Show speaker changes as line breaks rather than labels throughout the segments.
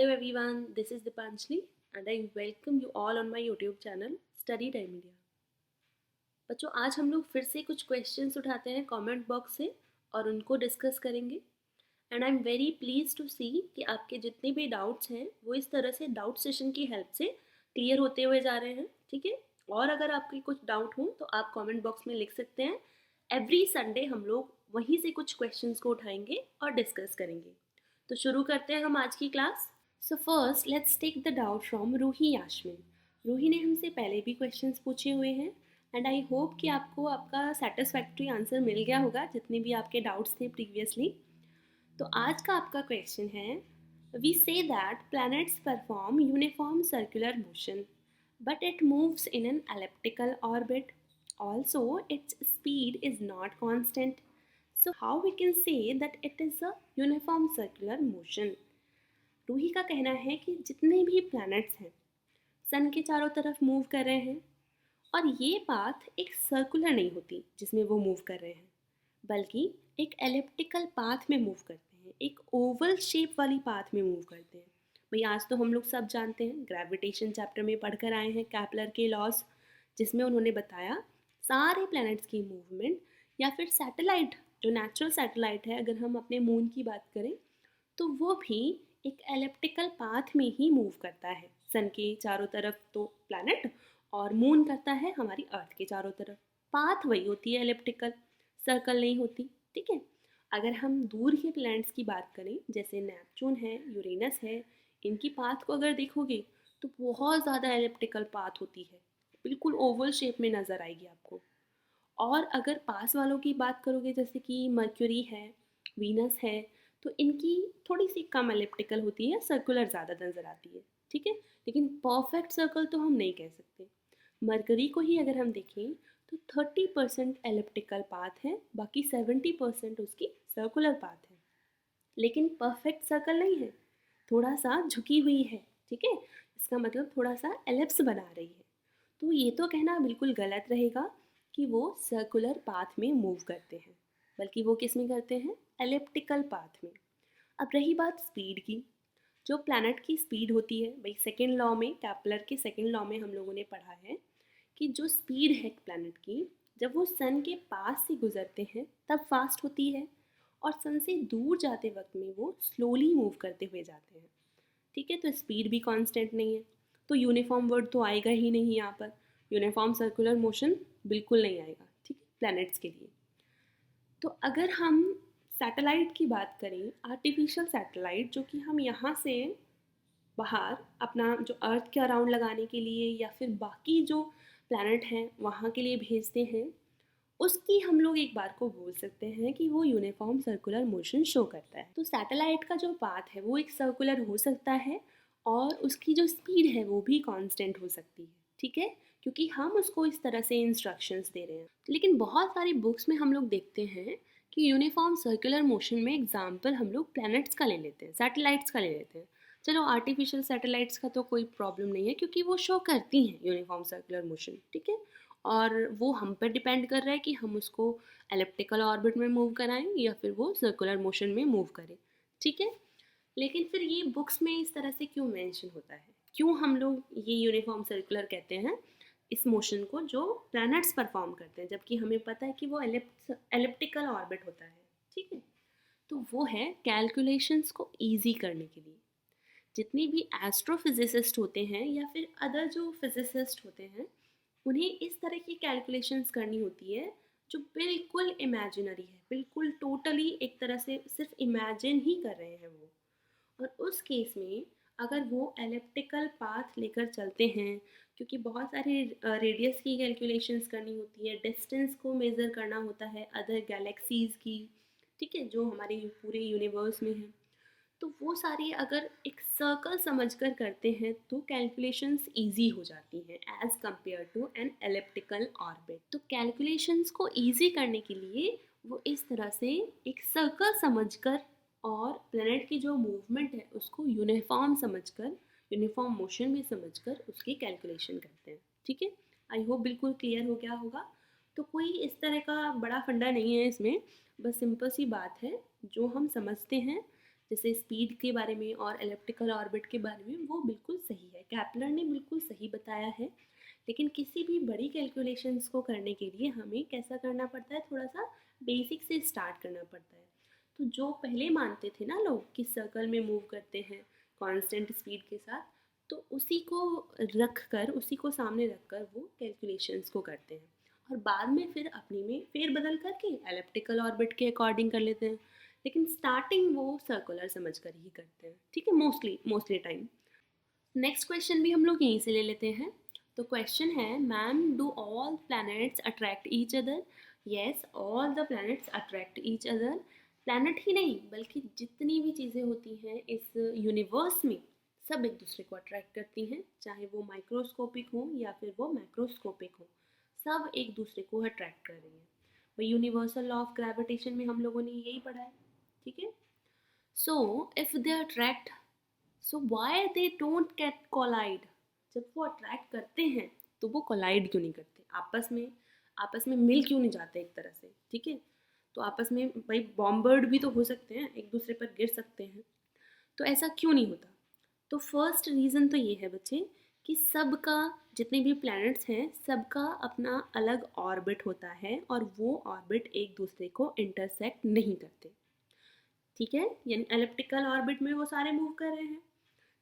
Hello everyone, this is Dipanjali and I welcome you all on my YouTube channel Study Time India। बच्चों आज हम लोग फिर से कुछ क्वेश्चंस उठाते हैं कमेंट बॉक्स से और उनको डिस्कस करेंगे। And I am very please to see कि आपके जितने भी डाउट्स हैं वो इस तरह से डाउट सेशन की हेल्प से क्लियर होते हुए जा रहे हैं, ठीक है। और अगर आपकी कुछ डाउट हो तो आप कमेंट बॉक्स में लिख सकते हैं। एवरी संडे हम लोग वहीं से कुछ क्वेश्चंस को उठाएंगे और डिस्कस करेंगे। तो शुरू करते हैं हम आज की class. So first let's take the doubt from Ruhi Yasmin. Ruhi ने हमसे पहले भी क्वेश्चंस पूछे हुए हैं एंड आई होप कि आपको आपका सेटिस्फैक्ट्री आंसर मिल गया होगा जितने भी आपके डाउट्स थे प्रीवियसली। तो आज का आपका क्वेश्चन है, we say that planets perform uniform circular motion but it moves in an elliptical orbit, also its speed is not constant, so how we can say that it is a uniform circular motion. Ruhi का कहना है कि जितने भी planets हैं सन के चारों तरफ मूव कर रहे हैं और ये पाथ एक सर्कुलर नहीं होती जिसमें वो मूव कर रहे हैं, बल्कि एक एलिप्टिकल पाथ में मूव करते हैं, एक ओवल शेप वाली पाथ में मूव करते हैं। भाई आज तो हम लोग सब जानते हैं, ग्रेविटेशन चैप्टर में पढ़कर आए हैं कैपलर के लॉज, जिसमें उन्होंने बताया सारे प्लैनेट्स की मूवमेंट या फिर सैटेलाइट, जो नेचुरल सैटेलाइट है अगर हम अपने मून की बात करें तो वो भी एक एलिप्टिकल पाथ में ही मूव करता है। सन के चारों तरफ तो प्लैनेट और मून करता है हमारी अर्थ के चारों तरफ। पाथ वही होती है एलिप्टिकल, सर्कल नहीं होती, ठीक है। अगर हम दूर के प्लैनेट्स की बात करें जैसे नेपच्यून है, यूरेनस है, इनकी पाथ को अगर देखोगे तो बहुत ज़्यादा एलिप्टिकल पाथ होती है, बिल्कुल ओवल शेप में नज़र आएगी आपको। और अगर पास वालों की बात करोगे जैसे कि मर्क्यूरी है, वीनस है, तो इनकी थोड़ी सी कम एलिप्टिकल होती है, सर्कुलर ज़्यादा नज़र आती है, ठीक है। लेकिन परफेक्ट सर्कल तो हम नहीं कह सकते। मरकरी को ही अगर हम देखें तो 30% एलिप्टिकल पाथ है, बाकी 70% उसकी सर्कुलर पाथ है, लेकिन परफेक्ट सर्कल नहीं है, थोड़ा सा झुकी हुई है, ठीक है। इसका मतलब थोड़ा सा एलिप्स बना रही है। तो ये तो कहना बिल्कुल गलत रहेगा कि वो सर्कुलर पाथ में मूव करते हैं, बल्कि वो किस में करते हैं, एलिप्टिकल पाथ में। अब रही बात स्पीड की, जो प्लैनेट की स्पीड होती है, भाई सेकेंड लॉ में, कैपलर के सेकेंड लॉ में हम लोगों ने पढ़ा है कि जो स्पीड है प्लैनेट की, जब वो सन के पास से गुजरते हैं तब फास्ट होती है और सन से दूर जाते वक्त में वो स्लोली मूव करते हुए जाते हैं, ठीक है। तो स्पीड भी कांस्टेंट नहीं है, तो यूनिफॉर्म वर्ड तो आएगा ही नहीं यहाँ पर, यूनिफॉर्म सर्कुलर मोशन बिल्कुल नहीं आएगा, ठीक है, प्लैनेट्स के लिए। तो अगर हम सैटेलाइट की बात करें, आर्टिफिशियल सैटेलाइट जो कि हम यहाँ से बाहर अपना जो अर्थ के अराउंड लगाने के लिए या फिर बाकी जो प्लैनेट हैं वहाँ के लिए भेजते हैं, उसकी हम लोग एक बार को बोल सकते हैं कि वो यूनिफॉर्म सर्कुलर मोशन शो करता है। तो सैटेलाइट का जो पाथ है वो एक सर्कुलर हो सकता है और उसकी जो स्पीड है वो भी कांस्टेंट हो सकती है, ठीक है, क्योंकि हम उसको इस तरह से इंस्ट्रक्शंस दे रहे हैं। लेकिन बहुत सारी बुक्स में हम लोग देखते हैं कि यूनिफॉर्म सर्कुलर मोशन में एग्जाम्पल हम लोग प्लैनेट्स का ले लेते हैं, सैटेलाइट्स का ले लेते हैं। चलो आर्टिफिशियल सैटेलाइट्स का तो कोई प्रॉब्लम नहीं है क्योंकि वो शो करती हैं यूनिफॉर्म सर्कुलर मोशन, ठीक है। और वो हम पर डिपेंड कर रहा है कि हम उसको एलिप्टिकल ऑर्बिट में मूव कराएं या फिर वो सर्कुलर मोशन में मूव करें, ठीक है। लेकिन फिर ये बुक्स में इस तरह से क्यों मेंशन होता है, क्यों हम लोग ये यूनिफॉर्म सर्कुलर कहते हैं इस मोशन को जो प्लैनेट्स परफॉर्म करते हैं, जबकि हमें पता है कि वो एलिप्टिकल ऑर्बिट होता है, ठीक है। तो वो है कैलकुलेशंस को ईजी करने के लिए। जितने भी एस्ट्रोफिजिसिस्ट होते हैं या फिर अदर जो फिजिसिस्ट होते हैं, उन्हें इस तरह की कैलकुलेशंस करनी होती है जो बिल्कुल इमेजिनरी है, बिल्कुल टोटली एक तरह से सिर्फ इमेजिन ही कर रहे हैं वो। और उस केस में अगर वो एलिप्टिकल पाथ लेकर चलते हैं, क्योंकि बहुत सारे रेडियस की कैलकुलेशंस करनी होती है, डिस्टेंस को मेज़र करना होता है अदर गैलेक्सीज़ की, ठीक है, जो हमारे पूरे यूनिवर्स में है, तो वो सारी अगर एक सर्कल समझकर करते हैं तो कैलकुलेशंस इजी हो जाती हैं as compare to an elliptical orbit. तो कैलकुलेशंस को इजी करने के लिए वो इस तरह से एक सर्कल समझकर और प्लैनेट की जो मूवमेंट है उसको यूनिफॉर्म समझकर, यूनिफॉर्म मोशन में समझकर उसकी कैलकुलेशन करते हैं, ठीक है। आई होप बिल्कुल क्लियर हो गया होगा। तो कोई इस तरह का बड़ा फंडा नहीं है इसमें, बस सिंपल सी बात है जो हम समझते हैं जैसे स्पीड के बारे में और एलिप्टिकल ऑर्बिट के बारे में, वो बिल्कुल सही है, केपलर ने बिल्कुल सही बताया है। लेकिन किसी भी बड़ी कैलकुलेशंस को करने के लिए हमें कैसा करना पड़ता है, थोड़ा सा बेसिक से स्टार्ट करना पड़ता है। तो जो पहले मानते थे ना लोग कि सर्कल में मूव करते हैं कांस्टेंट स्पीड के साथ, तो उसी को रख कर, उसी को सामने रख कर वो कैलकुलेशंस को करते हैं और बाद में फिर अपनी में फेर बदल करके एलिप्टिकल ऑर्बिट के अकॉर्डिंग कर लेते हैं। लेकिन स्टार्टिंग वो सर्कुलर समझ कर ही करते हैं, ठीक है, मोस्टली टाइम। नेक्स्ट क्वेश्चन भी हम लोग यहीं से ले लेते हैं। तो क्वेश्चन है, ma'am do all planets attract each other? Yes, all the planets attract each other. Planet ही नहीं बल्कि जितनी भी चीज़ें होती हैं इस यूनिवर्स में, सब एक दूसरे को अट्रैक्ट करती हैं, चाहे वो माइक्रोस्कोपिक हो या फिर वो मैक्रोस्कोपिक हो, सब एक दूसरे को अट्रैक्ट कर रही हैं। भाई यूनिवर्सल लॉ ऑफ ग्रेविटेशन में हम लोगों ने यही पढ़ा है, ठीक है। So if they attract, so why they don't get collide? जब वो अट्रैक्ट करते हैं तो वो कोलाइड क्यों नहीं करते आपस में मिल क्यों नहीं जाते एक तरह से, ठीक है। तो आपस में भाई बॉम्बर्ड भी तो हो सकते हैं, एक दूसरे पर गिर सकते हैं, तो ऐसा क्यों नहीं होता? तो फर्स्ट रीज़न तो ये है बच्चे कि सबका, जितने भी प्लैनेट्स हैं सबका अपना अलग ऑर्बिट होता है और वो ऑर्बिट एक दूसरे को इंटरसेक्ट नहीं करते, ठीक है। यानी एलिप्टिकल ऑर्बिट में वो सारे मूव कर रहे हैं,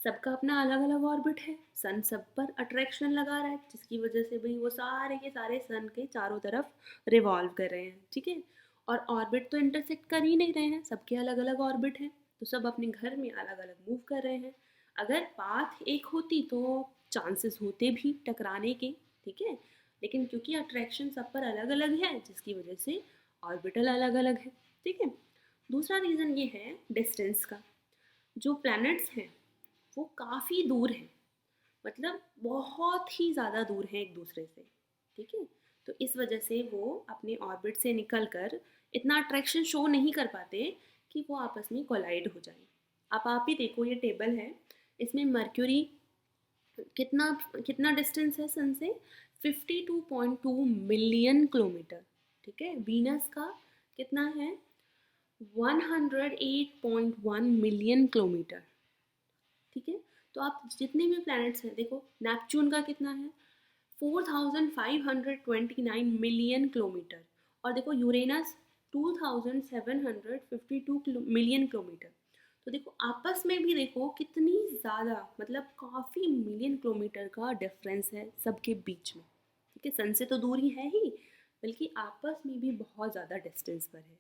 सबका अपना अलग अलग ऑर्बिट है, सन सब पर अट्रैक्शन लगा रहा है जिसकी वजह से भाई वो सारे के सारे सन के चारों तरफ रिवॉल्व कर रहे हैं, ठीक है। और ऑर्बिट तो इंटरसेक्ट कर ही नहीं रहे हैं, सबके अलग अलग ऑर्बिट हैं, तो सब अपने घर में अलग अलग मूव कर रहे हैं। अगर पाथ एक होती तो चांसेस होते भी टकराने के, ठीक है, लेकिन क्योंकि अट्रैक्शन सब पर अलग अलग है जिसकी वजह से ऑर्बिटल अलग अलग है, ठीक है। दूसरा रीज़न ये है डिस्टेंस का। जो प्लैनेट्स हैं वो काफ़ी दूर हैं, मतलब बहुत ही ज़्यादा दूर हैं एक दूसरे से, ठीक है। तो इस वजह से वो अपने ऑर्बिट से निकल कर इतना अट्रैक्शन शो नहीं कर पाते कि वो आपस में कोलाइड हो जाए। आप ही देखो, ये टेबल है, इसमें मर्क्यूरी कितना कितना डिस्टेंस है सन से, 52.2 मिलियन किलोमीटर, ठीक है। वीनस का कितना है, 108.1 मिलियन किलोमीटर, ठीक है। तो आप जितने भी प्लैनेट्स हैं देखो, नेपच्यून का कितना है, 4529 मिलियन किलोमीटर, और देखो यूरेनस 2752 मिलियन किलोमीटर। तो देखो आपस में भी देखो कितनी ज़्यादा, मतलब काफ़ी मिलियन किलोमीटर का डिफरेंस है सबके बीच में, ठीक है। सन से तो दूरी है ही, बल्कि आपस में भी बहुत ज़्यादा डिस्टेंस पर है।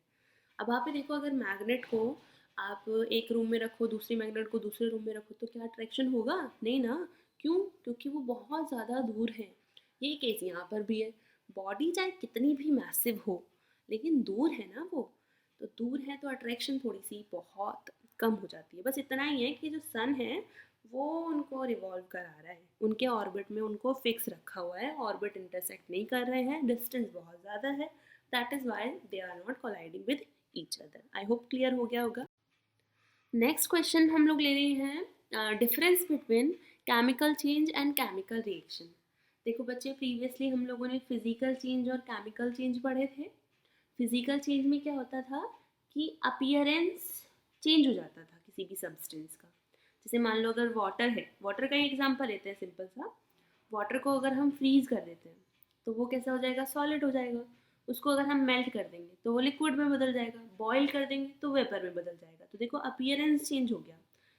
अब आप ही देखो, अगर मैग्नेट को आप एक रूम में रखो, दूसरी मैग्नेट को दूसरे रूम में रखो, तो क्या अट्रैक्शन होगा? नहीं ना। क्यों? क्योंकि वो बहुत ज़्यादा दूर है। ये केस यहाँ पर भी है, बॉडी चाहे कितनी भी मैसिव हो लेकिन दूर है ना वो, तो दूर है तो अट्रैक्शन थोड़ी सी बहुत कम हो जाती है। बस इतना ही है कि जो सन है वो उनको रिवॉल्व करा रहा है, उनके ऑर्बिट में उनको फिक्स रखा हुआ है, ऑर्बिट इंटरसेक्ट नहीं कर रहे हैं, डिस्टेंस बहुत ज़्यादा है, that is why they are not colliding with each other. I hope clear हो गया होगा। नेक्स्ट क्वेश्चन हम लोग ले रहे हैं, difference between chemical change and chemical reaction. देखो बच्चे, प्रीवियसली हम लोगों ने फिजिकल चेंज और केमिकल चेंज पढ़े थे। फिजिकल चेंज में क्या होता था कि अपीयरेंस चेंज हो जाता था किसी भी सब्सटेंस का। जैसे मान लो अगर वाटर है, वाटर का ही एग्जांपल लेते हैं सिंपल सा, वाटर को अगर हम फ्रीज कर देते हैं तो वो कैसा हो जाएगा, सॉलिड हो जाएगा। उसको अगर हम मेल्ट कर देंगे तो वो लिक्विड में बदल जाएगा, बॉईल कर देंगे तो वेपर में बदल जाएगा। तो देखो अपीयरेंस चेंज हो गया,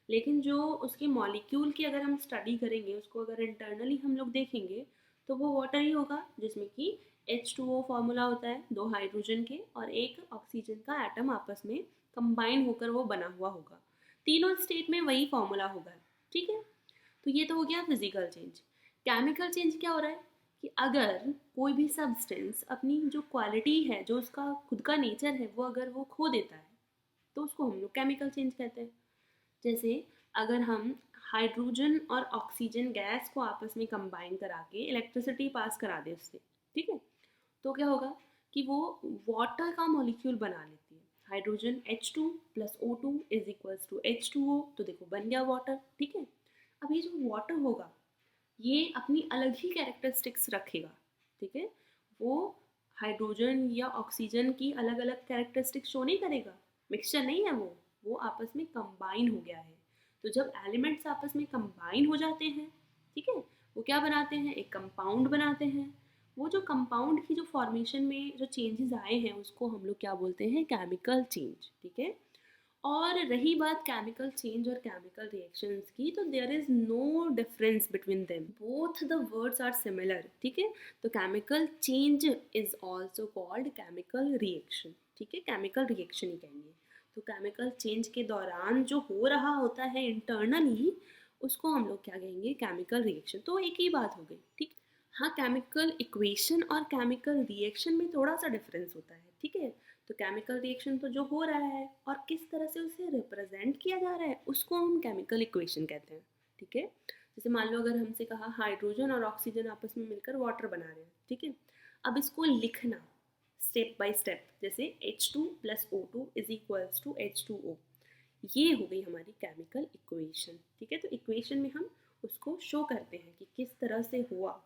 लेकिन जो उसके मॉलिक्यूल की अगर हम स्टडी करेंगे, उसको अगर इंटरनली हम लोग देखेंगे तो वो वाटर ही होगा, जिसमें कि H2O फॉर्मूला होता है, दो हाइड्रोजन के और एक ऑक्सीजन का एटम आपस में कंबाइन होकर वो बना हुआ होगा, तीनों स्टेट में वही फॉर्मूला होगा, ठीक है। तो ये तो हो गया फिजिकल चेंज। केमिकल चेंज क्या हो रहा है कि अगर कोई भी सब्सटेंस अपनी जो क्वालिटी है, जो उसका खुद का नेचर है, वो अगर वो खो देता है तो उसको हम लोग केमिकल चेंज कहते हैं। जैसे अगर हम हाइड्रोजन और ऑक्सीजन गैस को आपस में कंबाइन करा के इलेक्ट्रिसिटी पास करा दे उससे, ठीक है, तो क्या होगा कि वो वाटर का मॉलिक्यूल बना लेती है। Hydrogen H2 plus O2 is equals to H2O, तो देखो बन गया वाटर, ठीक है। अब ये जो वाटर होगा ये अपनी अलग ही कैरेक्टरिस्टिक्स रखेगा, ठीक है। वो हाइड्रोजन या ऑक्सीजन की अलग अलग कैरेक्टरिस्टिक्स शो नहीं करेगा, मिक्सचर नहीं है वो, वो आपस में कंबाइन हो गया है। तो जब एलिमेंट्स आपस में कंबाइन हो जाते हैं, ठीक है, वो क्या बनाते हैं, एक कंपाउंड बनाते हैं। वो जो कंपाउंड की जो फॉर्मेशन में जो चेंजेस आए हैं उसको हम लोग क्या बोलते हैं, केमिकल चेंज, ठीक है। और रही बात केमिकल चेंज और केमिकल रिएक्शंस की, तो there is no difference between them, both the words are similar, ठीक है। तो chemical change is also called chemical reaction, ठीक है, केमिकल रिएक्शन ही कहेंगे। तो केमिकल चेंज के दौरान जो हो रहा होता है इंटरनली, उसको हम लोग क्या कहेंगे, केमिकल रिएक्शन। तो एक ही बात हो गई, ठीक। हाँ, केमिकल इक्वेशन और केमिकल रिएक्शन में थोड़ा सा डिफरेंस होता है, ठीक है। तो केमिकल रिएक्शन तो जो हो रहा है और किस तरह से उसे रिप्रेजेंट किया जा रहा है उसको हम केमिकल इक्वेशन कहते हैं, ठीक है। जैसे मान लो अगर हमसे कहा हाइड्रोजन और ऑक्सीजन आपस में मिलकर वाटर बना रहे हैं, ठीक है। अब इसको लिखना स्टेप बाय स्टेप, जैसे H2 + O2 = H2O, ये हो गई हमारी केमिकल इक्वेशन, ठीक है। तो इक्वेशन में हम उसको शो करते हैं कि किस तरह से हुआ,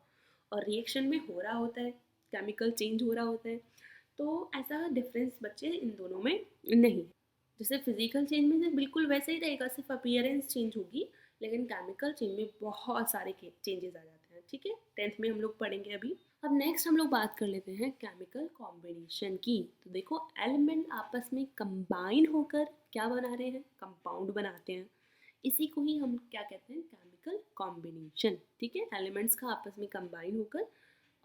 और रिएक्शन में हो रहा होता है, केमिकल चेंज हो रहा होता है। तो ऐसा डिफरेंस बच्चे इन दोनों में नहीं है। जैसे फिजिकल चेंज में तो बिल्कुल वैसे ही रहेगा, सिर्फ अपीयरेंस चेंज होगी, लेकिन केमिकल चेंज में बहुत सारे चेंजेस आ जाते हैं, ठीक है। 10th में हम लोग पढ़ेंगे अभी। अब नेक्स्ट हम लोग बात कर लेते हैं केमिकल कॉम्बिनेशन की। तो देखो, एलिमेंट आपस में कंबाइन होकर क्या बना रहे हैं, कंपाउंड बनाते हैं। इसी को ही हम क्या कहते हैं, केमिकल कॉम्बिनेशन, ठीक है। एलिमेंट्स का आपस में कंबाइन होकर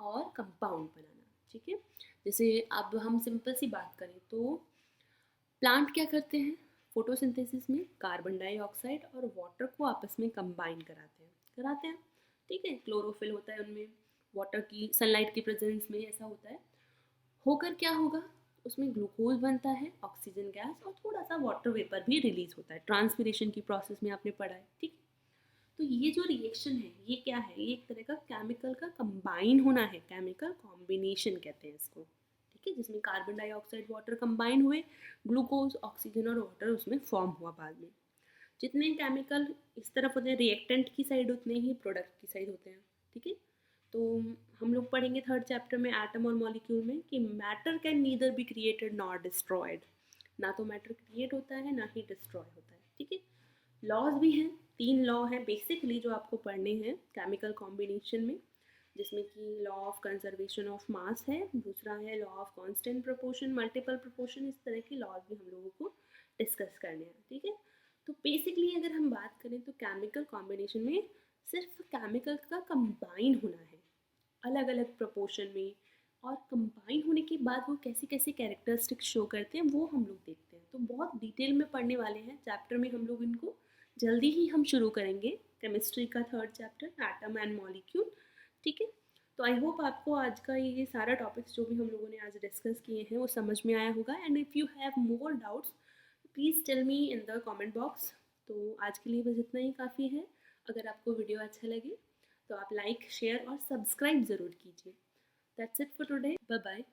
और कंपाउंड बनाना, ठीक है। जैसे अब हम सिंपल सी बात करें तो प्लांट क्या करते हैं, फोटोसिंथेसिस में कार्बन डाइऑक्साइड और वाटर को आपस में कंबाइन कराते हैं, ठीक है। क्लोरोफिल होता है उनमें, वाटर की सनलाइट की प्रेजेंस में ऐसा होता है। होकर क्या होगा, उसमें ग्लूकोज बनता है, ऑक्सीजन गैस और थोड़ा सा वाटर वेपर भी रिलीज होता है, ट्रांसपिरेशन की प्रोसेस में आपने पढ़ा है, ठीक। तो ये जो रिएक्शन है ये क्या है, ये एक तरह का केमिकल का कंबाइन होना है, केमिकल कॉम्बिनेशन कहते हैं इसको, ठीक है। जिसमें कार्बन डाइऑक्साइड वाटर कंबाइन हुए, ग्लूकोज ऑक्सीजन और वाटर उसमें फॉर्म हुआ बाद में। जितने केमिकल इस तरफ होते हैं रिएक्टेंट की साइड, उतने ही प्रोडक्ट की साइड होते हैं, ठीक है। तो हम लोग पढ़ेंगे 3rd चैप्टर में एटम और मॉलिक्यूल में कि matter can neither be created nor destroyed, ना तो मैटर क्रिएट होता है ना ही डिस्ट्रॉय होता है, ठीक है। लॉज भी हैं, 3 लॉ हैं बेसिकली जो आपको पढ़ने हैं केमिकल कॉम्बिनेशन में, जिसमें कि law of conservation of mass है, दूसरा है law of constant proportion, multiple proportion, इस तरह के लॉज भी हम लोगों को डिस्कस करने हैं, ठीक है। तो बेसिकली अगर हम बात करें तो केमिकल कॉम्बिनेशन में सिर्फ केमिकल का कंबाइन होना है अलग अलग प्रोपोर्शन में, और कंबाइन होने के बाद वो कैसे कैसे कैरेक्टरिस्टिक्स शो करते हैं वो हम लोग देखते हैं। तो बहुत डिटेल में पढ़ने वाले हैं चैप्टर में हम लोग इनको, जल्दी ही हम शुरू करेंगे केमिस्ट्री का 3rd chapter atom and molecule, ठीक है। तो आई होप आपको आज का ये सारा टॉपिक्स जो भी हम लोगों ने आज डिस्कस किए हैं वो समझ में आया होगा। And if you have more doubts please tell me in the comment box. तो आज के लिए बस इतना ही काफ़ी है। अगर आपको वीडियो अच्छा लगे तो आप लाइक शेयर और सब्सक्राइब ज़रूर कीजिए। That's it for today, bye bye.